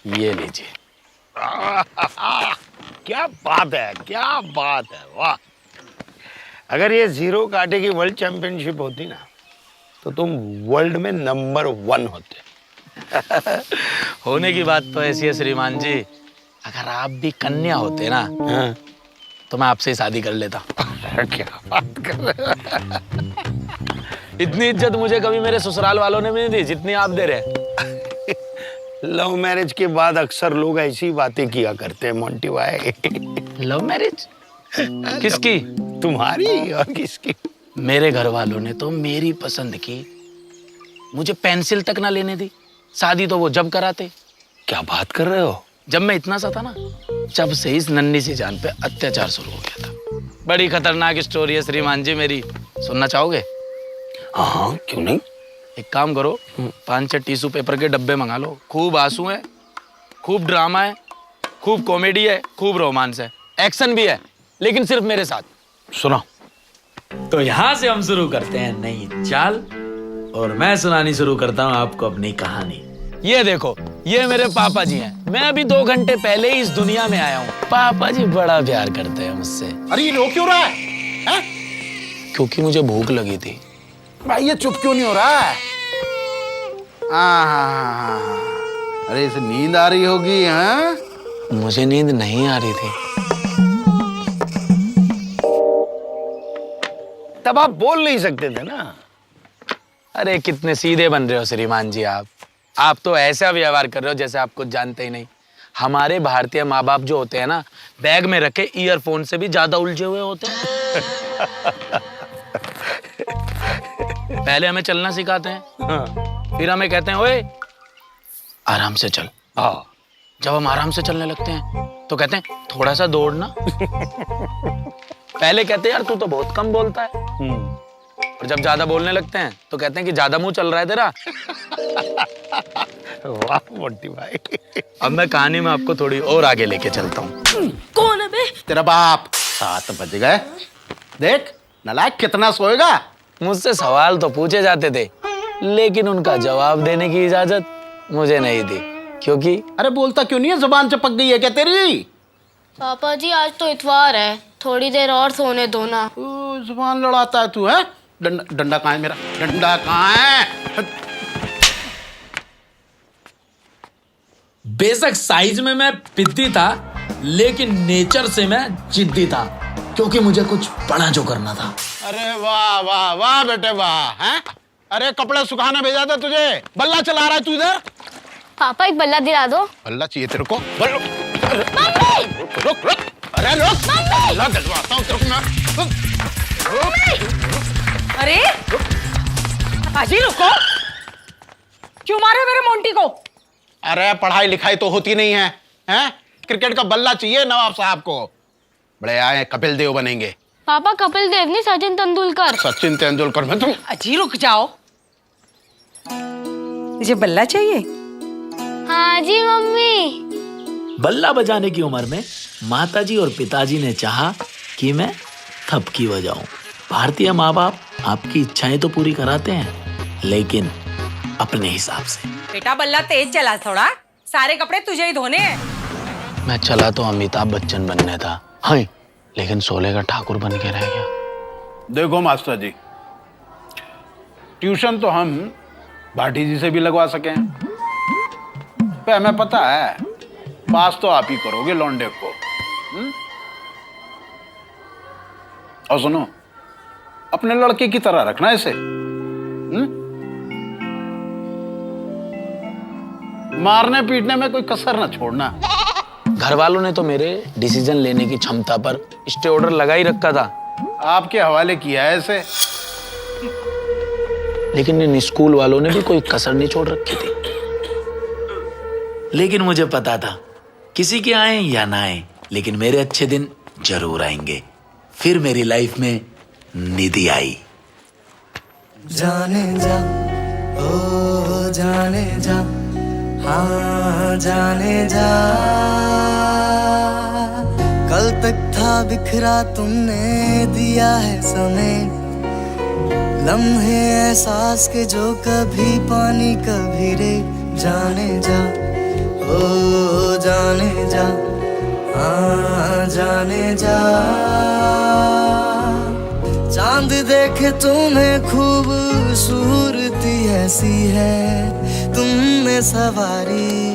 ये लीजिए। क्या बात है, क्या बात है, वाह। अगर ये जीरो कांटे की वर्ल्ड चैंपियनशिप होती ना तो तुम वर्ल्ड में नंबर 1 होते। होने की बात तो ऐसी है श्रीमान जी, अगर आप भी कन्या होते ना हाँ? तो मैं आपसे ही शादी कर लेता। क्या बात कर रहे हो? इतनी इज्जत मुझे कभी मेरे ससुराल वालों ने भी नहीं दी जितनी आप दे रहे हैं। लव मैरिज के बाद अक्सर लोग ऐसी बातें किया करते हैं मोंटी भाई। Love marriage? किसकी? तुम्हारी और किसकी? मेरे घर वालों ने तो मेरी पसंद की मुझे पेंसिल तक ना लेने दी। शादी तो वो जब कराते। क्या बात कर रहे हो? जब मैं इतना सा था ना, जब से इस नन्ही सी जान पे अत्याचार शुरू हो गया था। बड़ी खतरनाक स्टोरी है श्रीमान जी मेरी, सुनना चाहोगे? हाँ, क्यों नहीं। एक काम करो, 5-6 टिश्यू पेपर के डब्बे मंगा लो। खूब आंसू है, खूब ड्रामा है, खूब कॉमेडी है, खूब रोमांस है, एक्शन भी है, लेकिन सिर्फ मेरे साथ। सुनो। तो यहाँ से हम शुरू करते हैं नई चाल और मैं सुनानी शुरू करता हूँ आपको अपनी कहानी। ये देखो, ये मेरे पापा जी हैं। मैं अभी 2 घंटे पहले ही इस दुनिया में आया हूँ। पापा जी बड़ा प्यार करते हैं मुझसे। अरे ये रो क्यों रहा है? हैं? क्योंकि मुझे भूख लगी थी। भाई ये चुप क्यों नहीं हो रहा है? हाँ। अरे इसे नींद आ रही होगी। हाँ, मुझे नींद नहीं आ रही थी। तब आप बोल नहीं सकते थे ना। अरे कितने सीधे बन रहे हो श्रीमान जी आप। आप तो ऐसा व्यवहार कर रहे हो जैसे आप कुछ जानते ही नहीं। हमारे भारतीय माँ बाप जो होते हैं ना, बैग में रखे ईयरफोन से भी ज्यादा उलझे हुए होते हैं। पहले हमें चलना सिखाते हैं, हाँ। फिर हमें कहते हैं ओए आराम से चल। हाँ। जब हम आराम से चलने लगते हैं तो कहते हैं थोड़ा सा दौड़ना। पहले कहते हैं यार तू तो बहुत कम बोलता है, और जब ज्यादा बोलने लगते हैं तो कहते हैं कि ज्यादा मुंह चल रहा है तेरा। वाह मोंटी भाई। अब मैं कहानी में आपको थोड़ी और आगे लेके चलता हूँ। कौन है बे? तेरा बाप। 7 बज गए। देख नालायक कितना सोएगा। मुझसे सवाल तो पूछे जाते थे, लेकिन उनका जवाब देने की इजाजत मुझे नहीं दी। क्योंकि अरे बोलता क्यों नहीं है? जुबान चपक गई है क्या तेरी? पापा जी आज तो इतवार है, थोड़ी देर और सोने दो ना। जुबान लड़ाता है तू। है डंडा कहाँ है मेरा? डंडा कहाँ है? बेशक साइज में मैं पिद्दी था, लेकिन नेचर से मैं जिद्दी था, क्योंकि मुझे कुछ बड़ा जो करना था। अरे वाह वाह वाह बेटे वाह। हैं? अरे कपड़े सुखाने भेजा था तुझे, बल्ला चला रहा है तू इधर। पापा एक बल्ला दिला दो। बल्ला चाहिए तेरे को? मम्मी! रुक। अरे रुक। मम्मी! बल्ला दिलवाता हूँ तेरे को मैं। अरे अजी रुको, क्यों मारे मेरे मोंटी को? अरे पढ़ाई लिखाई तो होती नहीं है। हैं? क्रिकेट का बल्ला चाहिए नवाब साहब को। बड़े आए कपिल देव बनेंगे। पापा कपिल देव नहीं, सचिन तेंदुलकर। सचिन तेंदुलकर में तुम। अजी रुक जाओ, मुझे बल्ला चाहिए। हाँ जी मम्मी। बल्ला बजाने की उम्र में माताजी और पिताजी ने चाहा कि मैं थपकी बजाऊं। भारतीय माँ बाप आपकी इच्छाएं तो पूरी कराते हैं, लेकिन अपने हिसाब से। बेटा बल्ला तेज चला थोड़ा, सारे कपड़े तुझे ही धोने हैं। मैं चला तो अमिताभ बच्चन बनने था, हाँ, लेकिन सोले का ठाकुर बन के रह गया। देखो मास्टर जी, ट्यूशन तो हम भाटी जी से भी लगवा सके हैं, पे हमें पता है पास तो आप ही करोगे लौंडे को। और सुनो, अपने लड़के की तरह रखना इसे। मारने पीटने में कोई कसर ना छोड़ना। घर वालों ने तो मेरे डिसीजन लेने की क्षमता पर स्टे ऑर्डर लगा ही रखा था। आपके हवाले किया है इसे। लेकिन इन स्कूल वालों ने भी कोई कसर नहीं छोड़ रखी थी। लेकिन मुझे पता था किसी के आए या ना आए, लेकिन मेरे अच्छे दिन जरूर आएंगे। फिर मेरी लाइफ में निधि आई। जाने जा ओ जाने जा, हाँ जाने जा। कल तक था बिखरा तुमने दिया है समय, लम्हे एहसास के जो कभी पानी कभी रे। जाने जा ओ जाने जा, हाँ जाने जा। चांद देखे तुम्हें खूबसूरती ऐसी है, तुमने सवारी।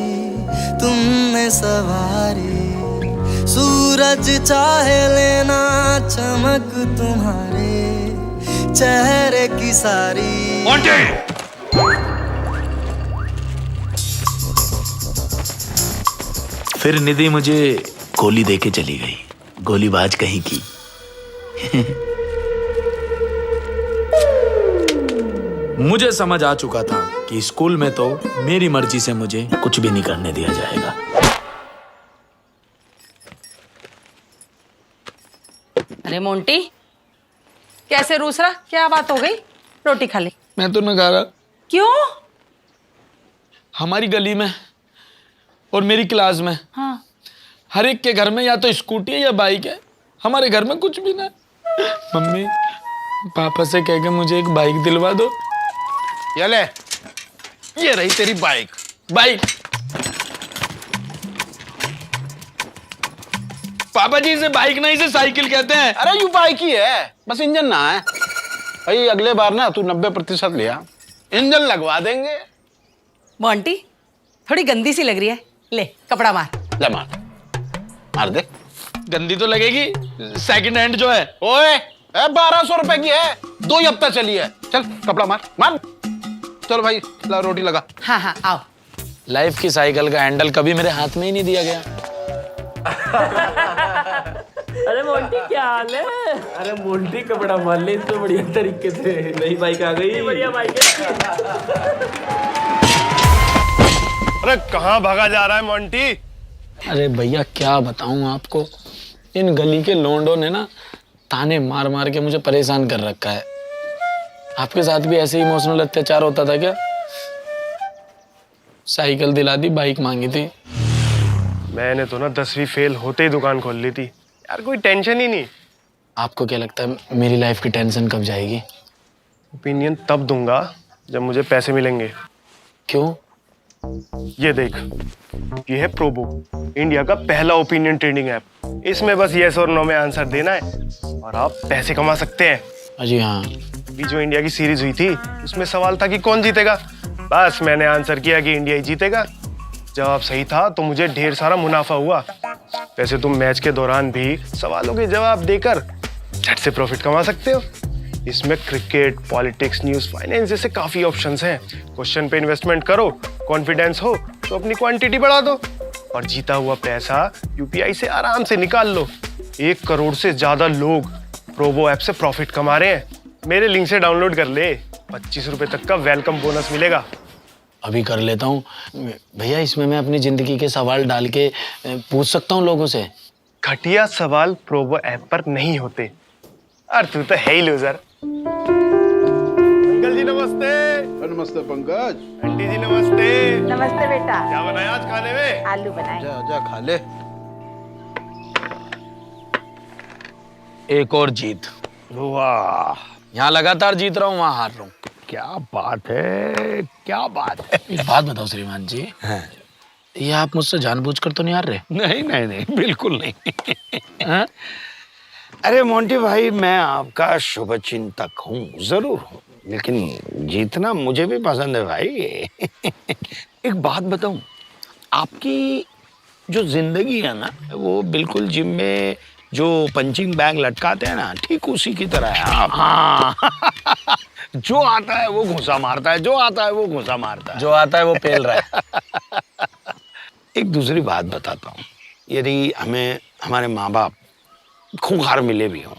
सूरज चाहे लेना चमक तुम्हारे चेहरे की सारी। फिर निधि मुझे गोली देके चली गई, गोलीबाज कहीं की। मुझे समझ आ चुका था कि स्कूल में तो मेरी मर्जी से मुझे कुछ भी नहीं करने दिया जाएगा। अरे मोंटी, कैसे रूस रहा? क्या बात हो गई? रोटी खा ले। मैं तो न खा रहा। क्यों? हमारी गली में और मेरी क्लास में हाँ। हर एक के घर में या तो स्कूटी है या बाइक है, हमारे घर में कुछ भी ना है। मम्मी पापा से कह के मुझे एक बाइक दिलवा दो। ये ले, ये रही तेरी बाइक। बाइक? पापा जी इसे बाइक नहीं, इसे साइकिल कहते हैं। अरे यू बाइक ही है, बस इंजन ना है भाई। अगले बार ना तू 90% लिया, इंजन लगवा देंगे। मोंटी थोड़ी गंदी सी लग रही है, ले कपड़ा मार। ले मार दे। गंदी तो लगेगी, सेकंड हैंड जो है। ओए 1200 रुपए की है, 2 ही हफ्ता चली है। चल कपड़ा मार। चल भाई ला रोटी लगा। हाँ हाँ आओ। लाइफ की साइकिल का हैंडल कभी मेरे हाथ में ही नहीं दिया गया। अरे मोंटी क्या हाल है? अरे मोंटी कपड़ा मार ले इसमें बढ़िया तरीके से। नई बाइक आ गई, बढ़िया बाइक है। अरे कहाँ भागा जा रहा है मोंटी? अरे भैया क्या बताऊं आपको, इन गली के लोंडों ने ना ताने मार मार के मुझे परेशान कर रखा है। आपके साथ भी ऐसे इमोशनल अत्याचार होता था क्या? साइकिल दिला दी, बाइक मांगी थी। मैंने तो ना 10वीं फेल होते ही दुकान खोल ली थी यार, कोई टेंशन ही नहीं। आपको क्या लगता है मेरी लाइफ की टेंशन कब जाएगी? ओपिनियन तब दूंगा जब मुझे पैसे मिलेंगे। क्यों? ये देख, ये है प्रोबो, इंडिया का पहला ओपिनियन ट्रेडिंग ऐप। इसमें बस यस और नो में आंसर देना है और आप पैसे कमा सकते हैं। जी हाँ। अभी जो इंडिया की सीरीज हुई थी उसमें सवाल था कि कौन जीतेगा। बस मैंने आंसर किया कि इंडिया ही जीतेगा। जवाब सही था तो मुझे ढेर सारा मुनाफा हुआ। वैसे तुम मैच के दौरान भी सवालों के जवाब देकर झट से प्रॉफिट कमा सकते हो। इसमें क्रिकेट, पॉलिटिक्स, न्यूज़, फाइनेंस जैसे काफी ऑप्शंस हैं। क्वेश्चन पे इन्वेस्टमेंट करो, कॉन्फिडेंस हो तो अपनी क्वांटिटी बढ़ा दो और जीता हुआ पैसा यूपीआई से आराम से निकाल लो। 1 करोड़ से ज्यादा लोग प्रोबो ऐप से प्रॉफिट कमा रहे हैं। मेरे लिंक से डाउनलोड कर ले, 25 रुपए तक का वेलकम बोनस मिलेगा। अभी कर लेता हूँ भैया। इसमें मैं अपनी जिंदगी के सवाल डाल के पूछ सकता हूँ लोगों से? घटिया सवाल प्रोबो ऐप पर नहीं होते। और तू तो है ही लूजर। अंकल जी नमस्ते। नमस्ते पंकज। आंटी जी नमस्ते। नमस्ते बेटा। क्या बनाया आज खाने में? आलू बनाए। जा खा ले। एक और जीत। वाह, यहाँ लगातार जीत रहा हूँ, वहाँ हार रहा हूँ। क्या बात है, क्या बात है। एक बात बताओ श्रीमान जी, ये आप मुझसे जानबूझकर तो नहीं हार रहे? नहीं नहीं नहीं, बिल्कुल नहीं। हाँ? अरे मोंटी भाई, मैं आपका शुभचिंतक हूँ, जरूर हूँ, लेकिन जीतना मुझे भी पसंद है भाई। एक बात बताऊं, आपकी जो जिंदगी है ना, वो बिल्कुल जिम में जो पंचिंग बैग लटकाते हैं ना, ठीक उसी की तरह है आप। हाँ। जो आता है वो घुसा मारता है, जो आता है वो घुसा मारता है, जो आता है वो पेल रहा है। एक दूसरी बात बताता हूँ, यदि हमें हमारे माँ बाप खूंखार मिले भी हों,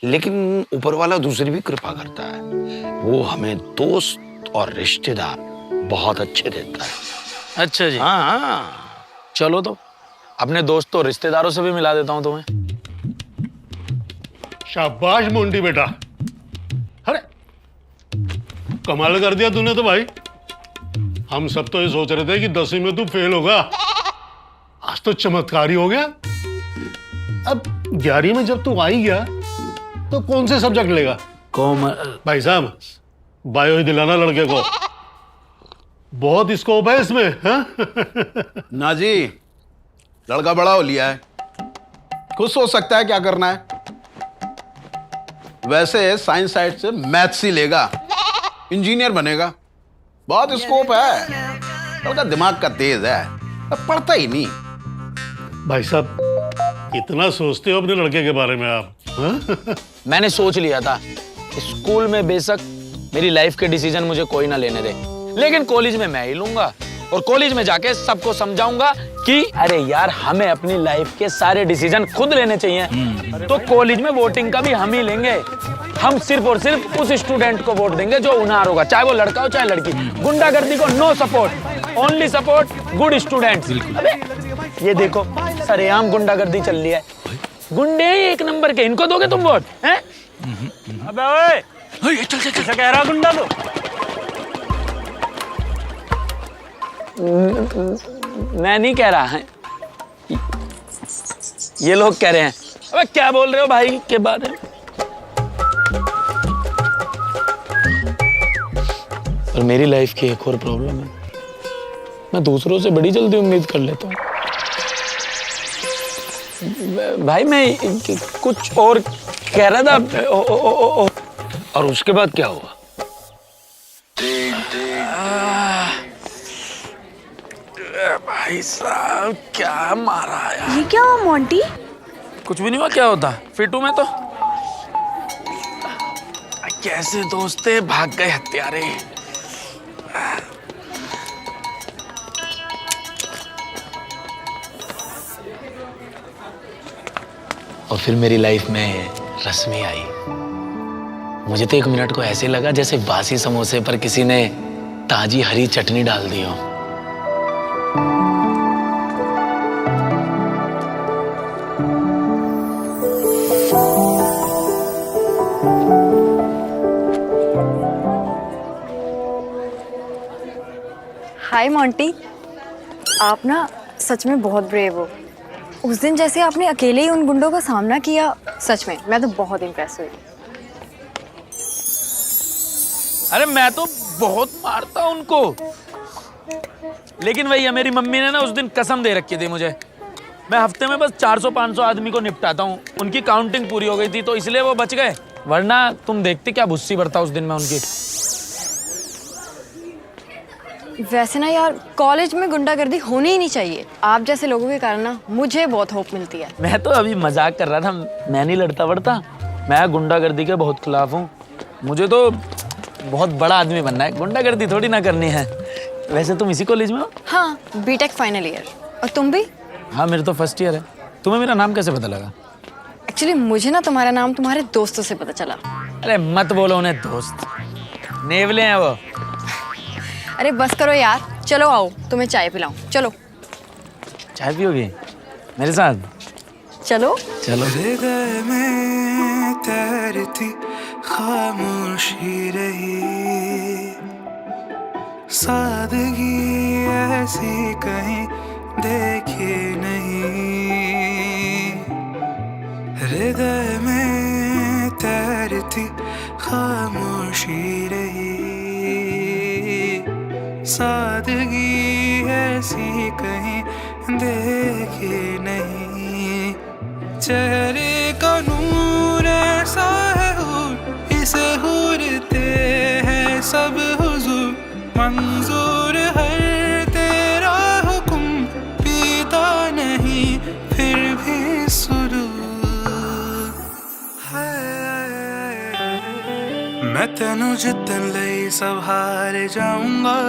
लेकिन ऊपर वाला दूसरी भी कृपा करता है, वो हमें दोस्त और रिश्तेदार बहुत अच्छे देता है। अच्छा जी। हाँ हाँ, चलो तो अपने दोस्तों और रिश्तेदारों से भी मिला देता हूँ तुम्हें। शाबाश मोंटी बेटा। अरे कमाल कर दिया तूने तो भाई। हम सब तो ये सोच रहे थे कि 10वीं में तू फेल होगा, आज तो चमत्कार ही हो गया। अब 11वीं में जब तू आ ही गया तो कौन से सब्जेक्ट लेगा? कॉमर्स। भाई साहब बायो ही दिलाना लड़के को। बहुत स्कोप है इसमें, हाँ? ना जी, लड़का बड़ा हो लिया है, खुद सोच सकता है क्या करना है। वैसे साइंस साइड से मैथ्स ही लेगा, इंजीनियर बनेगा, बहुत स्कोप है। लड़का दिमाग का तेज है, पर पढ़ता ही नहीं। भाई साहब इतना सोचते हो अपने लड़के के बारे में आप, हाँ? मैंने सोच लिया था स्कूल में बेशक मेरी लाइफ के डिसीजन मुझे कोई ना लेने दे, लेकिन कॉलेज में मैं ही लूंगा और कॉलेज में जाके सबको समझाऊंगा कि अरे यार हमें अपनी लाइफ के सारे डिसीजन खुद लेने चाहिए। तो कॉलेज में वोटिंग का भी हम ही लेंगे। हम सिर्फ और सिर्फ उस स्टूडेंट को वोट देंगे जो होनहार होगा, चाहे वो लड़का हो चाहे लड़की। गुंडागर्दी को no support, only support good students. अबे ये देखो सरेआम गुंडागर्दी चल रही है, गुंडे एक नंबर के, इनको दोगे तुम वोट? हैं? अबे ओए चल चल चल, कह रहा गुंडा तो मैं नहीं कह रहा है, ये लोग कह रहे हैं। अबे क्या बोल रहे हो भाई के बारे में? और मेरी लाइफ की एक और प्रॉब्लम है, मैं दूसरों से बड़ी जल्दी उम्मीद कर लेता हूँ। भाई मैं कुछ और कह रहा था। और उसके बाद क्या हुआ? भाई साहब क्या मारा यार। ये क्या हुआ मोंटी? कुछ भी नहीं हुआ, क्या होता, फिट हूं मैं तो। कैसे दोस्त थे, भाग गए हत्यारे। और फिर मेरी लाइफ में रश्मि आई। मुझे तो एक मिनट को ऐसे लगा जैसे बासी समोसे पर किसी ने ताजी हरी चटनी डाल दी हो। हाय मोंटी, आप ना सच में बहुत ब्रेव हो। उस दिन जैसे आपने अकेले ही उन गुंडों का सामना किया, सच में मैं तो बहुत इम्प्रेस हुई। अरे मैं तो बहुत मारता उनको, लेकिन भैया मेरी मम्मी ने ना उस दिन कसम दे रखी थी मुझे, मैं हफ्ते में बस 400-500 आदमी को निपटाता हूँ। उनकी काउंटिंग पूरी हो गई थी तो इसलिए वो बच गए, वरना तुम देखते क्या भुस्सी बढ़ता उस दिन में उनकी। वैसे ना यार, कॉलेज में गुंडागर्दी होनी ही नहीं चाहिए। आप जैसे लोगों के कारण ना मुझे बहुत होप मिलती है। मैं तो अभी मजाक कर रहा था, मैं नहीं लड़ता वड़ता, मैं गुंडागर्दी के बहुत खिलाफ हूँ। मुझे तो बहुत बड़ा आदमी बनना है, गुंडागर्दी थोड़ी ना करनी है। वैसे तुम इसी कॉलेज में हो? हाँ, बीटेक फाइनल ईयर। और तुम भी? हाँ मेरे तो फर्स्ट ईयर है। तुम्हें मेरा नाम कैसे पता लगा? एक्चुअली मुझे ना तुम्हारा नाम तुम्हारे दोस्तों से पता चला। अरे मत बोलो उन्हें दोस्त, नेवले हैं वो। अरे बस करो यार, चलो आओ तुम्हें चाय पिलाऊं। चलो। चाय पियोगी मेरे साथ? चलो चलो। हृदय में तैरती खामोशी रही, सादगी ऐसी कहीं देखी नहीं। हृदय में तैरती खामोशी रही, सादगी ऐसी कहीं देखी नहीं। चेहरे का नूर ऐसा है हूर, इसे हूरते हैं सब हुजूर। मंजूर हर तेरा हुक्म, पीता नहीं फिर भी सुरूर है। मैं तेनू जितन लई सब हार जाऊंगा,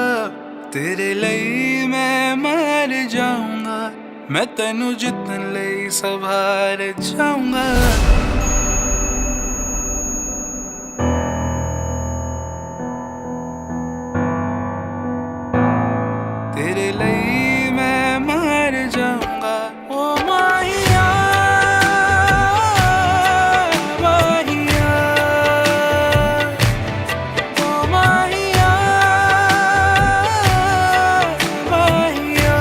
तेरे लई मैं मर जाऊंगा। मैं तेनू जितन लई सब हार जाऊंगा। तेरे लई मैं मर जाऊंगा। ओ माहिया माहिया, ओ माहिया माहिया।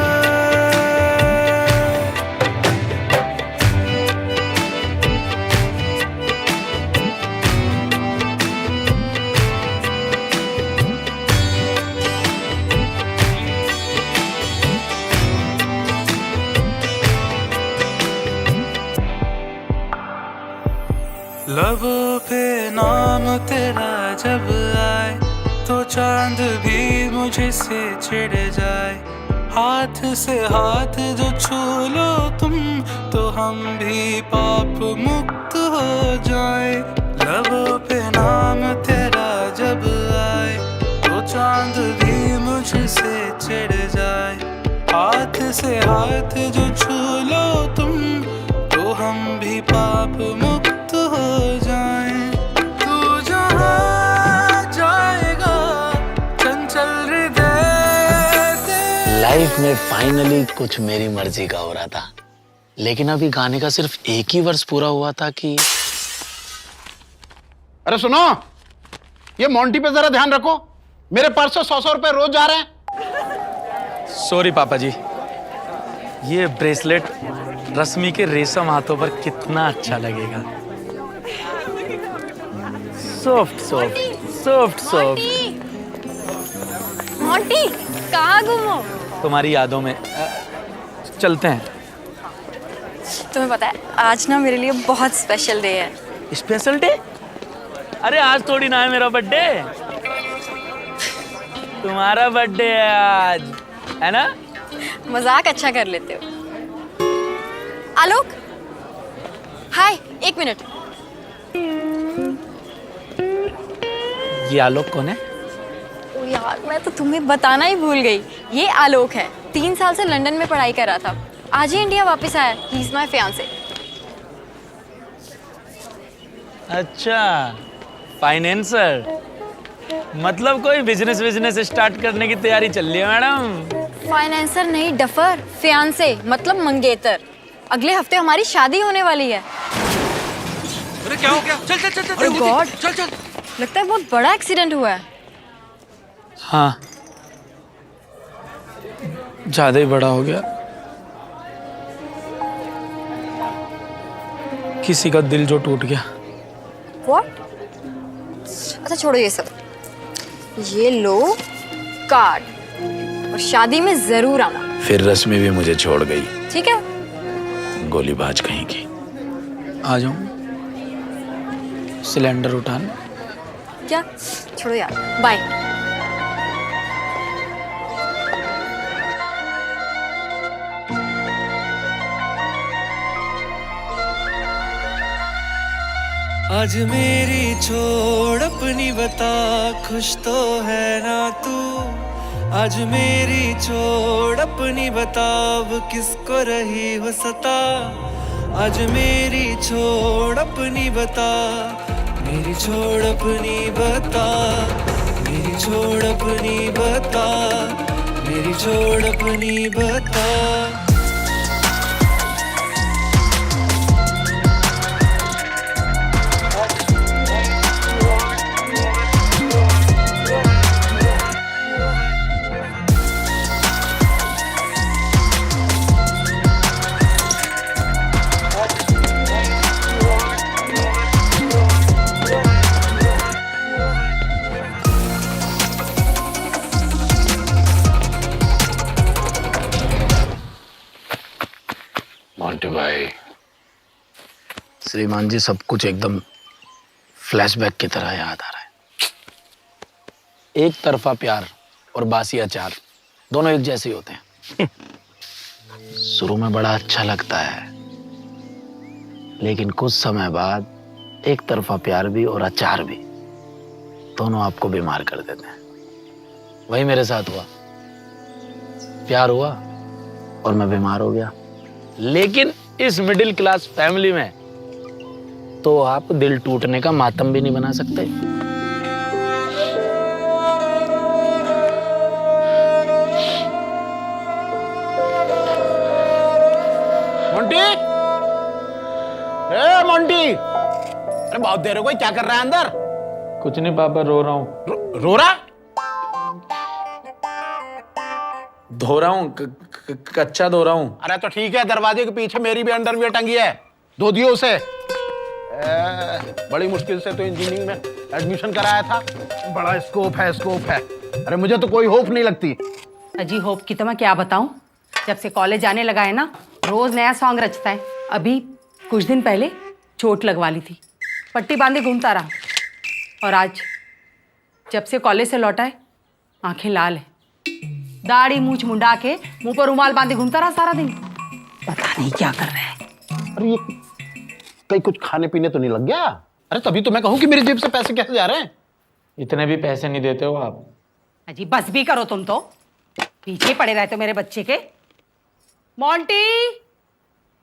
लबों पे नाम तेरा जब आए तो चांद भी मुझसे चिढ़ जाए। हाथ से हाथ जो छू लो तुम तो हम भी पाप मुक्त हो जाए। लबों पे नाम तेरा जब आए तो चांद भी मुझसे चिढ़ जाए। हाथ से हाथ जो छू लो तुम तो हम भी पाप मुक्त हो जाए। तू जहाँ जाएगा चंचल हृदय। लाइफ में फाइनली कुछ मेरी मर्जी का हो रहा था, लेकिन अभी गाने का सिर्फ एक ही वर्ष पूरा हुआ था कि अरे सुनो, ये मोंटी पे जरा ध्यान रखो। मेरे पर्स से 100 रुपए रोज जा रहे हैं। सॉरी पापा जी, ये ब्रेसलेट रश्मि के रेशम हाथों पर कितना अच्छा लगेगा। Soft soft soft soft. Monty कहाँ गुम हो? तुम्हारी यादों में चलते हैं। तुम्हें पता है आज ना मेरे लिए बहुत स्पेशल डे है। Special day? अरे आज थोड़ी ना है मेरा बर्थडे, तुम्हारा बर्थडे है आज, है ना? मजाक अच्छा कर लेते हो। आलोक, हाय, एक मिनट। ये आलोक कौन है? ओ यार, मैं तो तुम्हें बताना ही भूल गई। ये आलोक है, 3 साल से लंदन में पढ़ाई कर रहा था, आज ही इंडिया वापस आया। He is my fiance. अच्छा, फाइनेंसर, मतलब कोई बिजनेस स्टार्ट करने की तैयारी चल रही है मैडम? फाइनेंसर नहीं डफर, फियांसे मतलब मंगेतर। अगले हफ्ते हमारी शादी होने वाली है। अरे क्या हो गया? चल चल चल चल गॉड, चल चल। लगता है बहुत बड़ा एक्सीडेंट हुआ है। हाँ, ज्यादा ही बड़ा हो गया। किसी का दिल जो टूट गया। व्हाट? अच्छा छोड़ो ये सब, ये लो कार्ड और शादी में जरूर आना। फिर रश्मि भी मुझे छोड़ गई। ठीक है? गोलीबाज कहीं की। आ जाऊं सिलेंडर उठाने? क्या? छोड़ो यार, बाय। आज मेरी छोड़ अपनी बता, खुश तो है ना तू? आज मेरी छोड़ अपनी बता, अब किसको रही हो सता? आज मेरी छोड़ अपनी बता, मेरी छोड़ अपनी बता, मेरी छोड़ अपनी बता, मेरी छोड़ अपनी बता। मोंटी भाई, श्रीमान जी, सब कुछ एकदम फ्लैशबैक की तरह याद आ रहा है। एक तरफा प्यार और बासी अचार दोनों एक जैसे ही होते हैं। शुरू में बड़ा अच्छा लगता है, लेकिन कुछ समय बाद एक तरफा प्यार भी और अचार भी दोनों आपको बीमार कर देते हैं। वही मेरे साथ हुआ, प्यार हुआ और मैं बीमार हो गया। लेकिन इस मिडिल क्लास फैमिली में तो आप दिल टूटने का मातम भी नहीं बना सकते। मोंटी, ए मोंटी, अरे बहुत देर हो गई, क्या कर रहा है अंदर? कुछ नहीं पापा, रो रहा हूँ। रो रहा? धो रहा हूँ, कच्चा धो रहा हूँ। अरे तो ठीक है, दरवाजे के पीछे मेरी भी अंडरवियर टंगी है, धो दियो उसे। बड़ी मुश्किल से तो इंजीनियरिंग में एडमिशन कराया था, बड़ा स्कोप है, स्कोप है। अरे मुझे तो कोई होप नहीं लगती। अजी होप की तो मैं क्या बताऊं, जब से कॉलेज आने लगा है ना, रोज नया सॉन्ग रचता है। अभी कुछ दिन पहले चोट लगवा ली थी, पट्टी बांधे घूमता रहा। और आज जब से कॉलेज से लौटा है, आंखें लाल है, दाढ़ी मूछ मुंडा के मुंह पर रुमाल बांधे घूमता रहा सारा दिन। पता नहीं क्या कर रहा है। अरे ये कहीं कुछ खाने पीने तो नहीं लग गया? अरे तभी तो मैं कहूँ कि मेरी जेब से पैसे कैसे जा रहे हैं। इतने भी पैसे नहीं देते हो आप। अजी बस भी करो, तुम तो पीछे पड़े रहते हो मेरे बच्चे के। मोंटी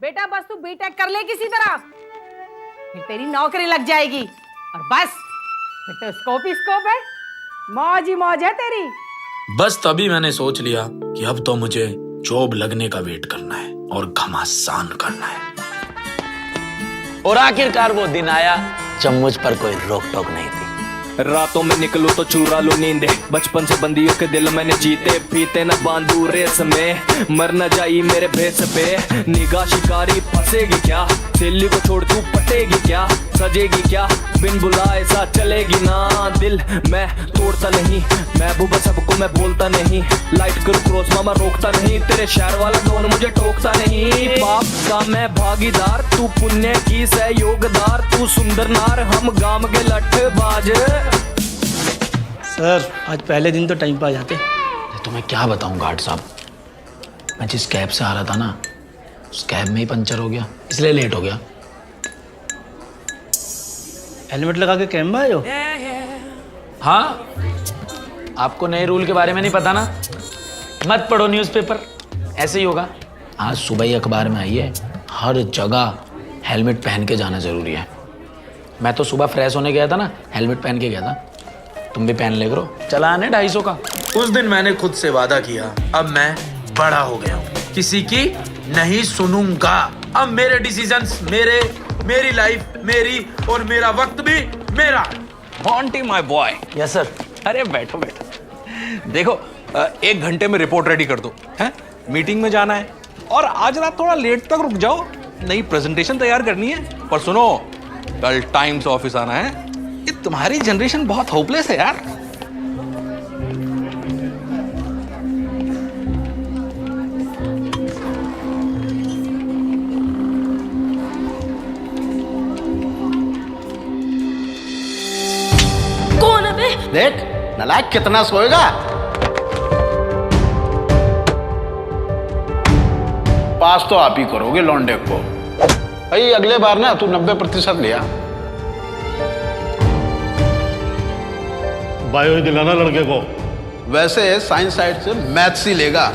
बेटा, बस तू बीटेक कर ले किसी तरह, फिर तेरी नौकरी लग जाएगी। और बस फिर तो स्कोप ही स्कोप है, मौज ही मौज है तेरी। बस तभी मैंने सोच लिया कि अब तो मुझे जॉब लगने का वेट करना है और घमासान करना है। और आखिरकार वो दिन आया जब मुझ पर कोई रोक टोक नहीं थी। रातों में निकलूं तो चुरा लूं नींद, बचपन से बंदियों के दिल मैंने जीते, पीते न बांधू रेस में, मर न जाई मेरे भेस पे। निगाह शिकारी फंसेगी क्या, दिल्ली को छोड़ तू पटेगी क्या, सजेगी क्या, बिन बुलाए सा चलेगी ना। दिल मैं तोड़ता नहीं, महबूबा सबको मैं बोलता नहीं, लाइट कर क्रॉस मामा रोकता नहीं, तेरे शहर वाला डॉन मुझे टोकता नहीं। पाप का मैं भागीदार, तू पुण्य की सहयोगदार, तू सुंदर नार, हम गांव के लट्ठबाज। सर आज पहले दिन तो टाइम पर आ जाते। तुम्हें क्या बताऊं गार्ड साहब, मैं जिस कैब से आ रहा था ना, उस कैब में ही पंचर हो गया, इसलिए लेट हो गया। हेलमेट लगा के कैब में आए हो? हाँ, आपको नए रूल के बारे में नहीं पता ना, मत पढ़ो न्यूज़पेपर, ऐसे ही होगा। आज सुबह ही अखबार में आई है, हर जगह हेलमेट पहन के जाना जरूरी है। मैं तो सुबह फ्रेश होने गया था ना, हेलमेट पहन के गया था। तुम भी पहन ले करो, चलान है 250 का। उस दिन मैंने खुद से वादा किया, अब मैं बड़ा हो गया हूँ, किसी की नहीं सुनूंगा। अब मेरे डिसीजंस मेरे, मेरी लाइफ मेरी, और मेरा वक्त भी मेरा। Monty my boy. Yes sir. अरे बैठो बैठो। देखो 1 घंटे में रिपोर्ट रेडी कर दो, हैं? मीटिंग में जाना है, और आज रात थोड़ा लेट तक रुक जाओ, नई प्रेजेंटेशन तैयार करनी है। पर सुनो, कल टाइम से ऑफिस आना है। ये तुम्हारी जनरेशन बहुत होपलेस है यार। कौन है बे? देख नालायक कितना सोएगा। पास तो आप ही करोगे लौंडे को। भाई अगले बार ना तू 90% लिया। बायो ही दिलाना लड़के को। वैसे साइंस साइड से मैथ्स ही लेगा।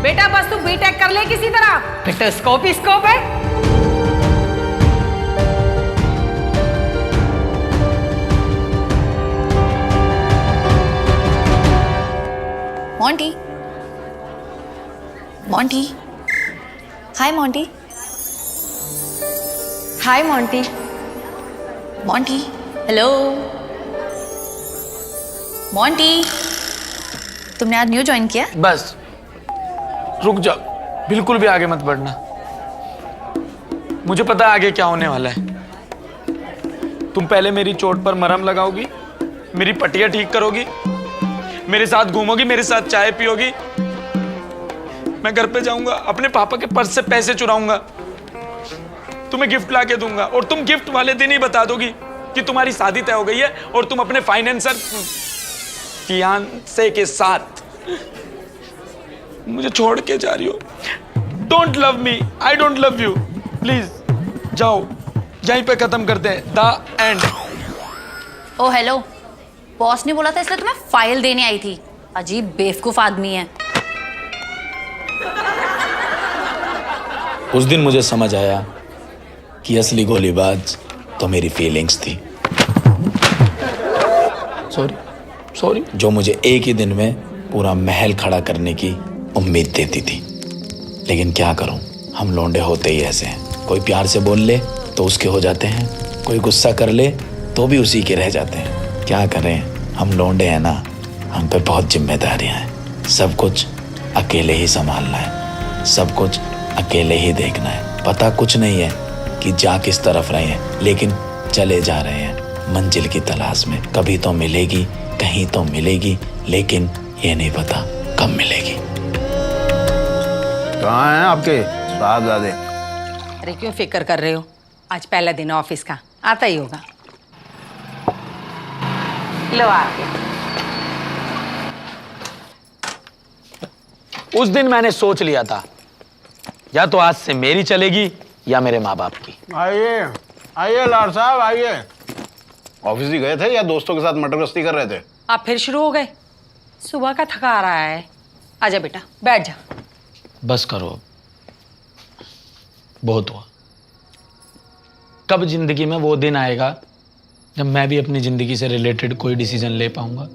बेटा बस तू बीटेक कर ले किसी तरह, फिर तो स्कोप ही स्कोप है। मोंटी, मोंटी, हाय मोंटी, हाय मोंटी, मोंटी, हेलो मोंटी, तुमने आज न्यू ज्वाइन किया? बस रुक जा, बिल्कुल भी आगे मत बढ़ना, मुझे पता है आगे क्या होने वाला है। तुम पहले मेरी चोट पर मरहम लगाओगी, मेरी पट्टियां ठीक करोगी, मेरे साथ घूमोगी, मेरे साथ चाय पियोगी। मैं घर पे जाऊंगा, अपने पापा के पर्स से पैसे चुराऊंगा, तुम्हें गिफ्ट ला के दूंगा, और तुम गिफ्ट वाले दिन ही बता दोगी कि तुम्हारी शादी तय हो गई है और तुम अपने फाइनेंसर फियांसे के साथ मुझे छोड़ के जा रही हो। Don't love me, I don't love you, please जाओ, यहीं पे खत्म करते हैं, the end. Oh hello, boss ने बोला था इसलिए तुम्हें फाइल देने आई थी। अजीब बेवकूफ आदमी है। उस दिन मुझे समझ आया कि असली गोलीबाज तो मेरी फीलिंग्स थी। सॉरी, जो मुझे एक ही दिन में पूरा महल खड़ा करने की उम्मीद देती थी। लेकिन क्या करूं, हम लौंडे होते ही ऐसे हैं, कोई प्यार से बोल ले तो उसके हो जाते हैं, कोई गुस्सा कर ले तो भी उसी के रह जाते हैं। क्या करें, हम लौंडे हैं ना, हम पे बहुत जिम्मेदारियां हैं, सब कुछ अकेले ही संभालना है, सब कुछ अकेले ही देखना है। पता कुछ नहीं है कि जा किस तरफ रहे हैं, लेकिन चले जा रहे हैं मंजिल की तलाश में। कभी तो मिलेगी, कहीं तो मिलेगी, लेकिन ये नहीं पता कब मिलेगी। कहाँ हैं आपके साहबजादे। अरे क्यों फिक्र कर रहे हो? आज पहला दिन है ऑफिस का, आता ही होगा। लो आ गया। उस दिन मैंने सोच लिया था, या तो आज से मेरी चलेगी या मेरे माँ बाप की। आइए आइए लाड साहब आइए। ऑफिस ही गए थे या दोस्तों के साथ मटर गश्ती कर रहे थे? आप फिर शुरू हो गए? सुबह का थका आ रहा है। आजा बेटा बैठ जा। बस करो, बहुत हुआ। कब जिंदगी में वो दिन आएगा जब मैं भी अपनी जिंदगी से रिलेटेड कोई डिसीजन ले पाऊंगा?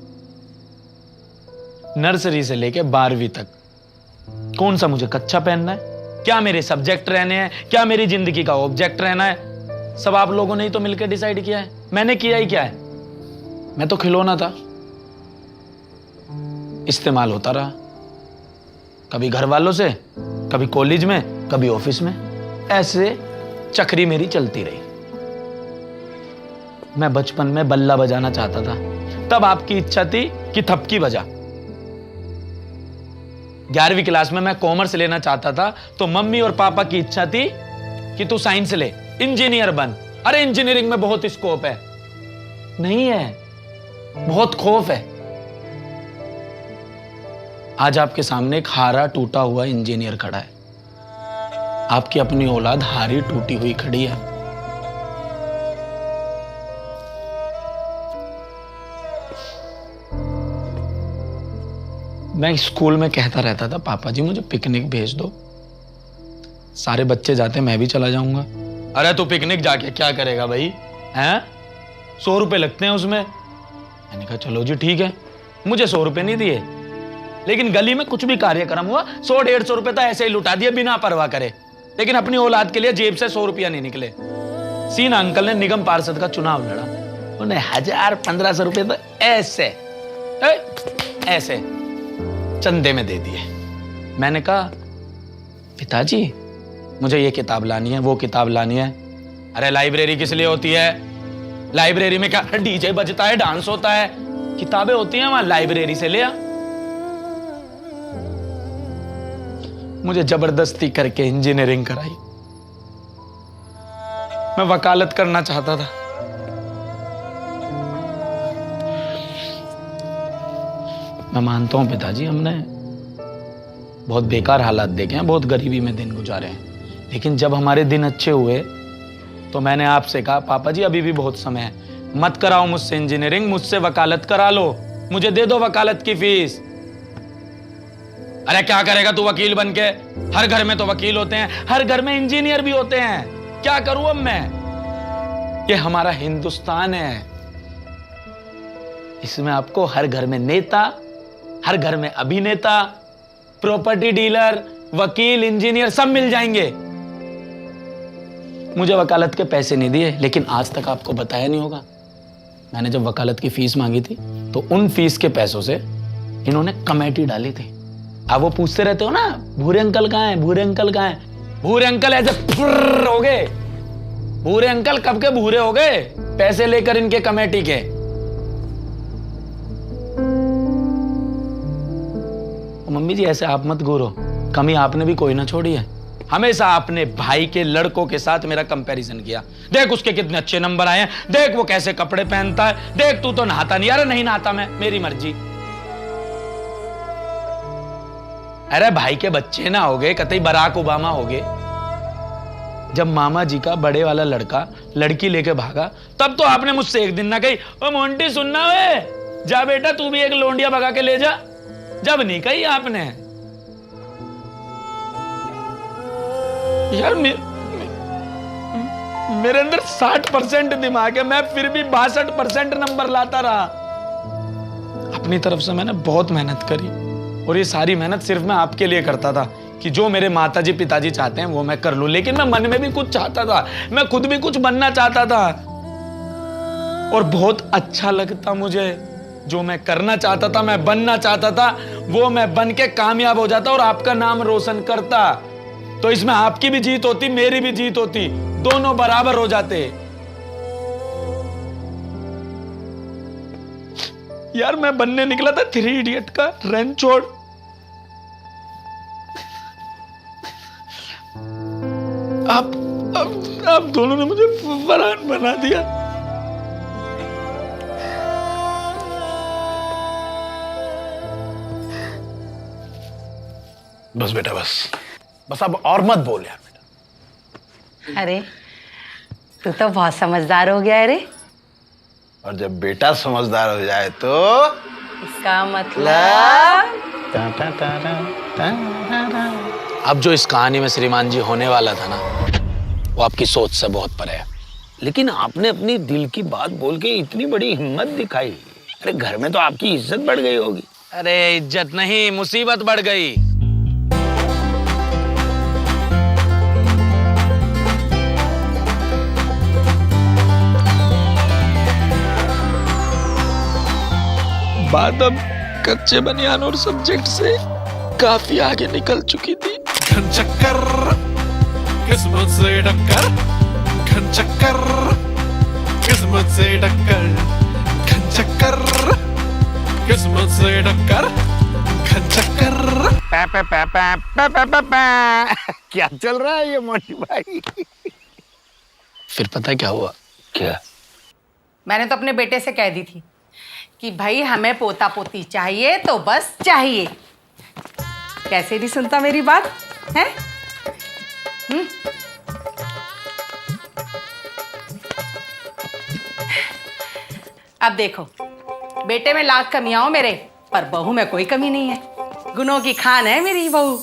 नर्सरी से लेके 12वीं तक कौन सा मुझे कच्चा पहनना है, क्या मेरे सब्जेक्ट रहने हैं, क्या मेरी जिंदगी का ऑब्जेक्ट रहना है, सब आप लोगों ने ही तो मिलकर डिसाइड किया है। मैंने किया ही क्या है? मैं तो खिलौना था, इस्तेमाल होता रहा, कभी घर वालों से, कभी कॉलेज में, कभी ऑफिस में। ऐसे चक्री मेरी चलती रही। मैं बचपन में बल्ला बजाना चाहता था, तब आपकी इच्छा थी कि थपकी बजा। 11वीं क्लास में मैं कॉमर्स लेना चाहता था, तो मम्मी और पापा की इच्छा थी कि तू साइंस ले, इंजीनियर बन। अरे इंजीनियरिंग में बहुत स्कोप है। नहीं है, बहुत खौफ है। आज आपके सामने एक हारा टूटा हुआ इंजीनियर खड़ा है। आपकी अपनी औलाद हारी टूटी हुई खड़ी है। मैं स्कूल में कहता रहता था, पापा जी मुझे पिकनिक भेज दो। सारे बच्चे जाते, मैं भी चला जाऊंगा। अरे तू पिकनिक जाके क्या करेगा भाई? हैं? 100 रुपए लगते हैं उसमें। मैंने कहा चलो जी ठीक है। मुझे 100 रुपए नहीं दिए, लेकिन गली में कुछ भी कार्यक्रम हुआ 100-150 रुपए तो ऐसे ही लुटा दिए बिना परवाह करे। लेकिन अपनी औलाद के लिए जेब से 100 रुपया नहीं निकले। सीन अंकल ने निगम पार्षद का चुनाव लड़ा, उन्हें 1000-1500 रुपए तो ऐसे चंदे में दे दिए। मैंने कहा पिताजी मुझे ये किताब लानी है, वो किताब लानी है। अरे लाइब्रेरी किस लिए होती है? लाइब्रेरी में क्या डीजे बजता है, डांस होता है? किताबें होती हैं वहां, लाइब्रेरी से ले आ। मुझे जबरदस्ती करके इंजीनियरिंग कराई। मैं वकालत करना चाहता था। मैं मानता हूं पिताजी हमने बहुत बेकार हालात देखे हैं, बहुत गरीबी में दिन गुजारे हैं, लेकिन जब हमारे दिन अच्छे हुए तो मैंने आपसे कहा पापा जी अभी भी बहुत समय है, मत कराओ मुझसे इंजीनियरिंग, मुझसे वकालत करा लो, मुझे दे दो वकालत की फीस। अरे क्या करेगा तू वकील बनके? हर घर में तो वकील होते हैं, हर घर में इंजीनियर भी होते हैं, क्या करूं अब मैं? ये हमारा हिंदुस्तान है, इसमें आपको हर घर में नेता, हर घर में अभिनेता, प्रॉपर्टी डीलर, वकील, इंजीनियर सब मिल जाएंगे। मुझे वकालत के पैसे नहीं दिए, लेकिन आज तक आपको बताया नहीं होगा, मैंने जब वकालत की फीस मांगी थी तो उन फीस के पैसों से इन्होंने कमेटी डाली थी। आप वो पूछते रहते हो ना भूरे अंकल कहाँ हैं, भूरे अंकल कहाँ हैं? भूरे अंकल ऐसे फुर्र हो गए। भूरे अंकल कब के भूरे हो गए? पैसे लेकर इनके कमेटी के। मम्मी जी ऐसे आप मत घूरो, कमी आपने भी कोई ना छोड़ी है। हमेशा आपने भाई के लड़कों के साथ मेरा कंपैरिजन किया। देख उसके कितने अच्छे नंबर आए हैं, देख वो कैसे कपड़े पहनता है, देख तू तो नहाता नहीं। अरे नहीं नहाता मैं, मेरी मर्जी। अरे भाई के बच्चे ना हो गए, कतई बराक ओबामा हो गए। जब मामा जी का बड़े वाला लड़का लड़की लेके भागा, तब तो आपने मुझसे एक दिन ना कही ओ मोंटी सुनना वे, जा बेटा तू भी एक लोंडिया भगा के ले जा। जब नहीं कही आपने। यार मेरे अंदर 60% दिमाग है, मैं फिर भी 62% नंबर लाता रहा। अपनी तरफ से मैंने बहुत मेहनत करी, और ये सारी मेहनत सिर्फ मैं आपके लिए करता था कि जो मेरे माताजी पिताजी चाहते हैं वो मैं कर लूं। लेकिन मैं मन में भी कुछ चाहता था, मैं खुद भी कुछ बनना चाहता था, और बहुत अच्छा लगता मुझे। जो मैं करना चाहता था, मैं बनना चाहता था, वो मैं बन के कामयाब हो जाता और आपका नाम रोशन करता। तो इसमें आपकी भी जीत होती, मेरी भी जीत होती, दोनों बराबर हो जाते। यार मैं बनने निकला था 3 इडियट का रणछोड़। आप दोनों ने मुझे फरहान बना दिया। बस बेटा बस अब और मत बोल यार बेटा। अरे तू तो बहुत समझदार हो गया है रे। और जब बेटा समझदार हो जाए तो इसका मतलब अब जो इस कहानी में श्रीमान जी होने वाला था ना, वो आपकी सोच से बहुत परे है। लेकिन आपने अपनी दिल की बात बोल के इतनी बड़ी हिम्मत दिखाई। अरे घर में तो आपकी इज्जत बढ़ गई होगी। अरे इज्जत नहीं, मुसीबत बढ़ गई। बात अब कच्चे बनियान और सब्जेक्ट से काफी आगे निकल चुकी थी। घन चक्कर किस्मत से टक्कर, घन चक्कर किस्मत से टक्कर, घन चक्कर किस्मत से टक्कर, घन चक्कर। क्या चल रहा है ये मोटी भाई? फिर पता क्या हुआ? क्या? मैंने तो अपने बेटे से कह दी थी कि भाई हमें पोता पोती चाहिए तो बस चाहिए। कैसे नहीं सुनता मेरी बात है? अब देखो, बेटे में लाख कमियां हो मेरे, पर बहू में कोई कमी नहीं है। गुनों की खान है मेरी बहू।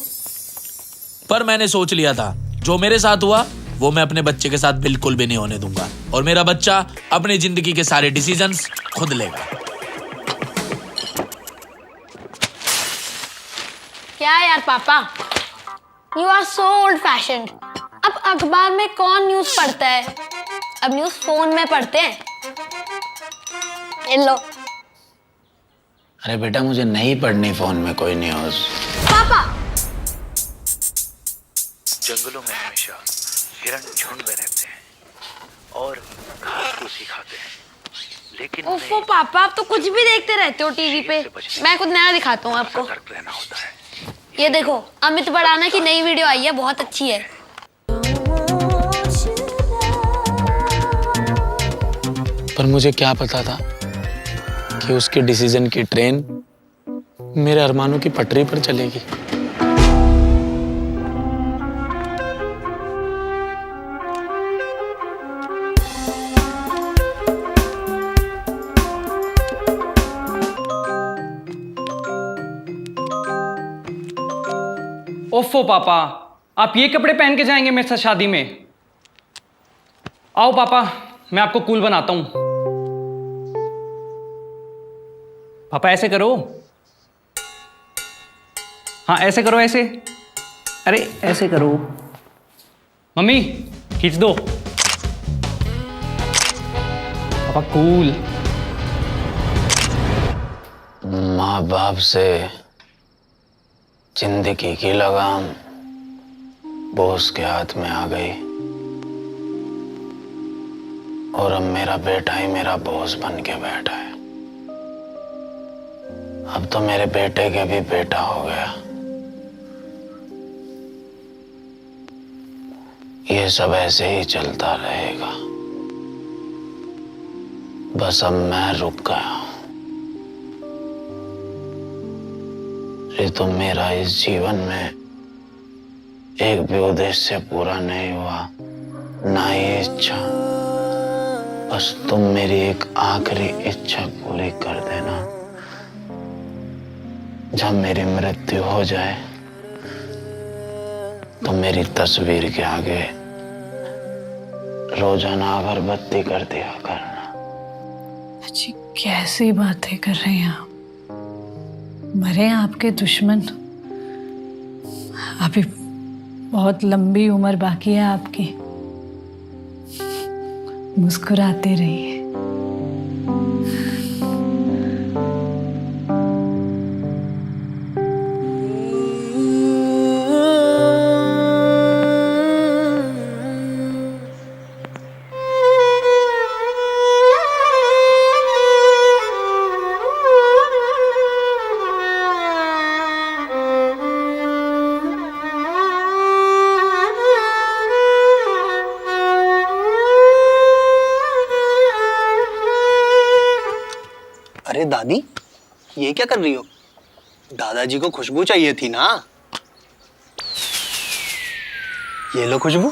पर मैंने सोच लिया था जो मेरे साथ हुआ वो मैं अपने बच्चे के साथ बिल्कुल भी नहीं होने दूंगा, और मेरा बच्चा अपनी जिंदगी के सारे डिसीजंस खुद लेगा। क्या है यार पापा, you are so old fashioned. अब अखबार में कौन न्यूज पढ़ता है? अब न्यूज फोन में पढ़ते हैं। लो अरे बेटा, मुझे नहीं पढ़नी फोन में कोई न्यूज। पापा, जंगलों में हमेशा हिरण झुंड में रहते हैं और घास फूसी खाते हैं, लेकिन ओफो पापा, आप तो कुछ भी देखते रहते हो टीवी पे। मैं कुछ नया दिखाता हूँ आपको। सतर्क रहना होता है। ये देखो, अमित बड़ाना की नई वीडियो आई है, बहुत अच्छी है। पर मुझे क्या पता था कि उसके डिसीजन की ट्रेन मेरे अरमानों की पटरी पर चलेगी। ओफो पापा, आप ये कपड़े पहन के जाएंगे मेरे साथ शादी में? आओ पापा, मैं आपको कूल बनाता हूं। पापा ऐसे करो, हाँ ऐसे करो, ऐसे, अरे ऐसे करो। मम्मी खींच दो। पापा कूल। माँ बाप से जिंदगी की लगाम बॉस के हाथ में आ गई, और अब मेरा बेटा ही मेरा बॉस बन के बैठा है। अब तो मेरे बेटे के भी बेटा हो गया। ये सब ऐसे ही चलता रहेगा। बस अब मैं रुक गया हूं। ये तो मेरा इस जीवन में एक भी उद्देश्य पूरा नहीं हुआ, ना ही इच्छा। बस तुम मेरी एक आखिरी इच्छा पूरी कर देना। जब मेरी मृत्यु हो जाए तो मेरी तस्वीर के आगे रोजाना अगरबत्ती कर दिया करना। अच्छी कैसी बातें कर रहे हैं आप? मरे आपके दुश्मन। अभी बहुत लंबी उम्र बाकी है आपकी। मुस्कुराते रहिए। दादी, ये क्या कर रही हो? दादाजी को खुशबू चाहिए थी ना। ये लो खुशबू।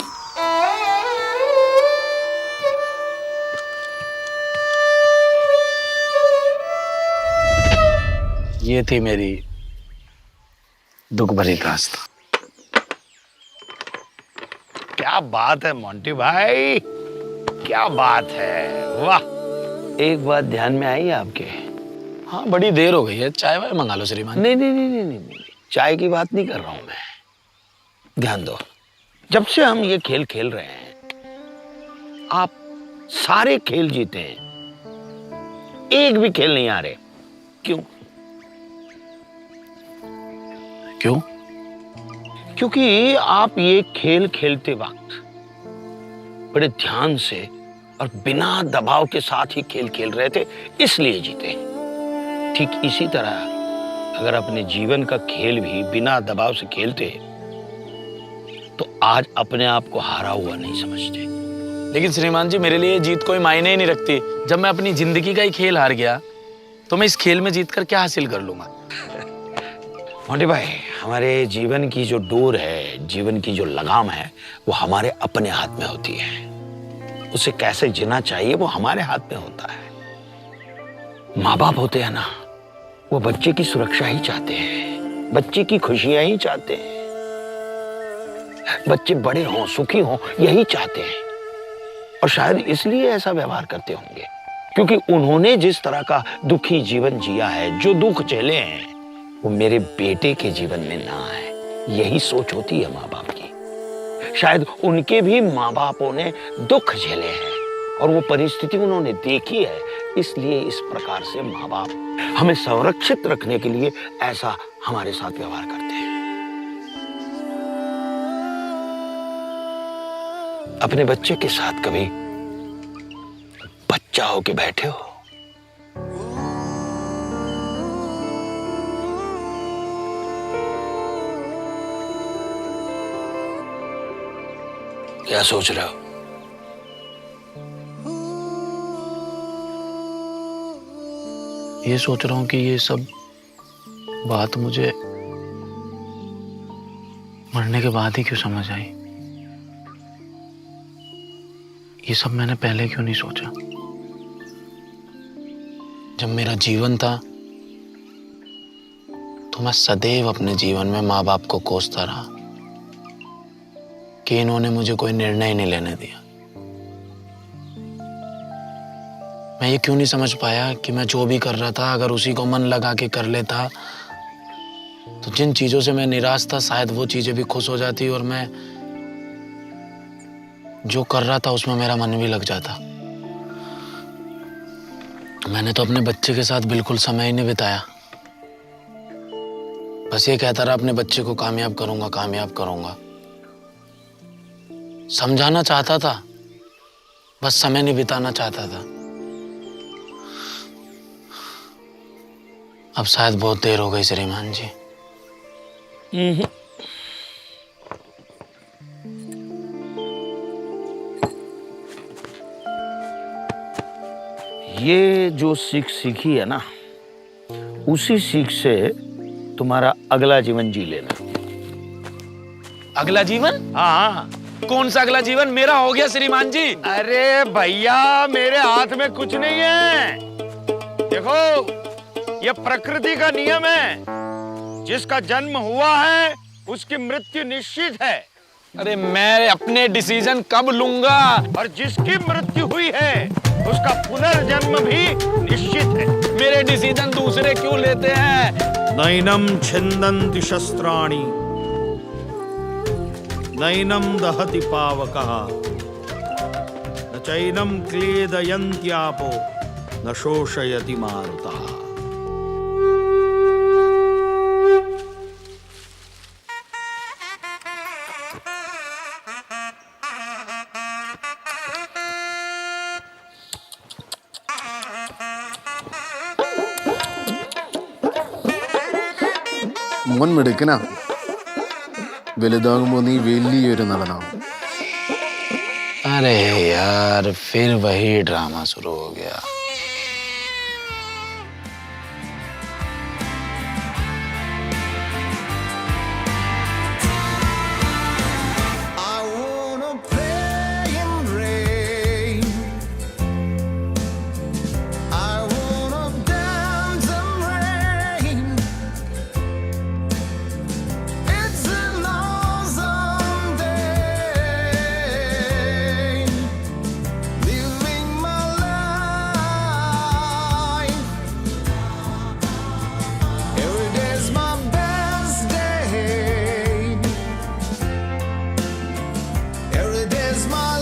ये थी मेरी दुख भरी दास्तां। क्या बात है मोंटी भाई, क्या बात है, वाह। एक बात ध्यान में आई आपके? हाँ, बड़ी देर हो गई है, चाय वाय मंगा लो श्रीमान। नहीं नहीं नहीं नहीं नहीं, चाय की बात नहीं कर रहा हूं मैं। ध्यान दो, जब से हम ये खेल खेल रहे हैं, आप सारे खेल जीते हैं, एक भी खेल नहीं आ रहे। क्यों? क्यों? क्योंकि आप ये खेल खेलते वक्त बड़े ध्यान से और बिना दबाव के साथ ही खेल खेल रहे थे, इसलिए जीते। ठीक इसी तरह अगर अपने जीवन का खेल भी बिना दबाव से खेलते तो आज अपने आप को हारा हुआ नहीं समझते। लेकिन श्रीमान जी, मेरे लिए जीत कोई मायने ही नहीं रखती। जब मैं अपनी जिंदगी का ही खेल हार गया तो मैं इस खेल में जीतकर क्या हासिल कर लूंगा? मोंटी भाई, हमारे जीवन की जो डोर है, जीवन की जो लगाम है, वो हमारे अपने हाथ में होती है। उसे कैसे जीना चाहिए वो हमारे हाथ में होता है। माँ बाप होते हैं ना, वो बच्चे की सुरक्षा ही चाहते हैं, बच्चे की खुशियां ही चाहते हैं, बच्चे बड़े हों, सुखी हों, यही चाहते हैं। और शायद इसलिए ऐसा व्यवहार करते होंगे, क्योंकि उन्होंने जिस तरह का दुखी जीवन जिया है, जो दुख झेले हैं, वो मेरे बेटे के जीवन में ना आए, यही सोच होती है माँ बाप की। शायद उनके भी माँ बापों ने दुख झेले हैं और वो परिस्थिति उन्होंने देखी है, इसलिए इस प्रकार से माँ बाप हमें संरक्षित रखने के लिए ऐसा हमारे साथ व्यवहार करते हैं। अपने बच्चे के साथ कभी बच्चा होके बैठे हो? क्या सोच रहे हो? ये सोच रहा हूं कि ये सब बात मुझे मरने के बाद ही क्यों समझ आई। ये सब मैंने पहले क्यों नहीं सोचा। जब मेरा जीवन था तो मैं सदैव अपने जीवन में माँ बाप को कोसता रहा कि इन्होंने मुझे कोई निर्णय नहीं लेने दिया। मैं ये क्यों नहीं समझ पाया कि मैं जो भी कर रहा था, अगर उसी को मन लगा के कर लेता तो जिन चीजों से मैं निराश था, शायद वो चीजें भी खुश हो जाती और मैं जो कर रहा था उसमें मेरा मन भी लग जाता। मैंने तो अपने बच्चे के साथ बिल्कुल समय ही नहीं बिताया। बस ये कहता रहा अपने बच्चे को कामयाब करूंगा, कामयाब करूंगा। समझाना चाहता था, बस समय नहीं बिताना चाहता था। अब शायद बहुत देर हो गई श्रीमान जी। ये जो सीख सीखी है ना, उसी सीख से तुम्हारा अगला जीवन जी लेना। अगला जीवन? हाँ। कौन सा अगला जीवन? मेरा हो गया श्रीमान जी। अरे भैया, मेरे हाथ में कुछ नहीं है। देखो, ये प्रकृति का नियम है। जिसका जन्म हुआ है उसकी मृत्यु निश्चित है। अरे मैं अपने डिसीजन कब लूंगा? और जिसकी मृत्यु हुई है उसका पुनर्जन्म भी निश्चित है। मेरे डिसीजन दूसरे क्यों लेते हैं? नैनम छिन्दन्ति शस्त्राणि नैनम दहति पावकः न चैनम क्लेदयन्त्यापो न शोषयति मारुतः। മോൻ മിടുക്കനാ, വലുതാകുമ്പോ നീ വലിയൊരു നടനാവും. अरे यार, फिर वही ड्रामा शुरू हो गया। is my